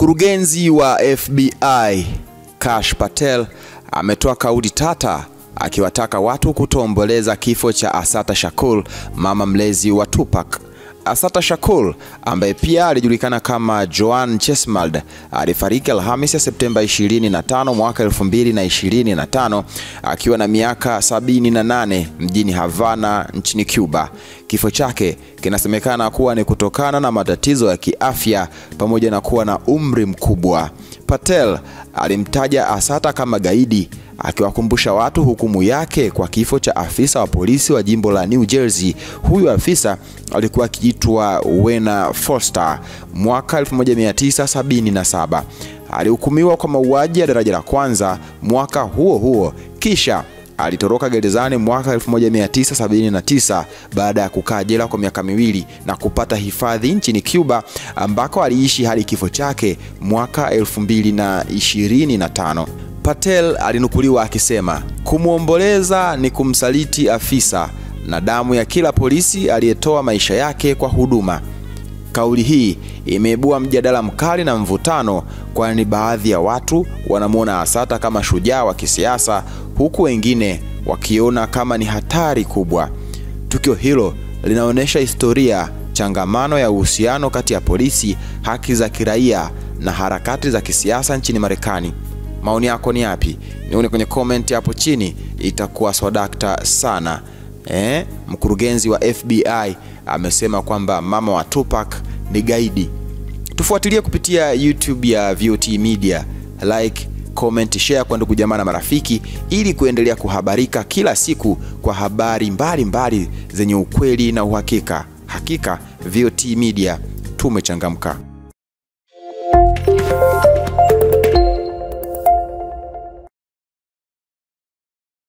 Mkurugenzi wa FBI Kash Patel ametoa kauli tata akiwataka watu kutoomboleza kifo cha Assata Shakur, mama mlezi wa Tupac. Assata Shakur, ambaye pia alijulikana kama Joan Chesmald, alifariki Alhamisi ya Septemba 25 mwaka 2025 akiwa na miaka 78 mjini Havana nchini Cuba. Kifo chake kinasemekana kuwa ni kutokana na matatizo ya kiafya pamoja na kuwa na umri mkubwa. Patel alimtaja Assata kama gaidi, akiwakumbusha watu hukumu yake kwa kifo cha afisa wa polisi wa jimbo la New Jersey. Huyu afisa alikuwa akiitwa Wena Foster. Mwaka 1977 alihukumiwa kwa mauaji ya daraja la kwanza mwaka huo huo, kisha alitoroka gerezani mwaka 1979 baada ya kukaa jela kwa miaka miwili na kupata hifadhi nchini Cuba, ambako aliishi hadi kifo chake mwaka 2025. Patel alinukuliwa akisema, "Kumuomboleza ni kumsaliti afisa na damu ya kila polisi aliyetoa maisha yake kwa huduma." Kauli hii imeibua mjadala mkali na mvutano, kwani baadhi ya watu wanamuona Assata kama shujaa wa kisiasa, huku wengine wakiona kama ni hatari kubwa. Tukio hilo linaonyesha historia changamano ya uhusiano kati ya polisi, haki za kiraia na harakati za kisiasa nchini Marekani. Maoni yako ni yapi? Nione kwenye comment hapo chini, itakuwa swadakta sana. Mkurugenzi wa FBI amesema kwamba mama wa Tupac ni gaidi. Tufuatilie kupitia YouTube ya VOT Media. Like, comment, share kwa ndugu jamaa na marafiki ili kuendelea kuhabarika kila siku kwa habari mbalimbali zenye ukweli na uhakika. Hakika VOT Media tumechangamka.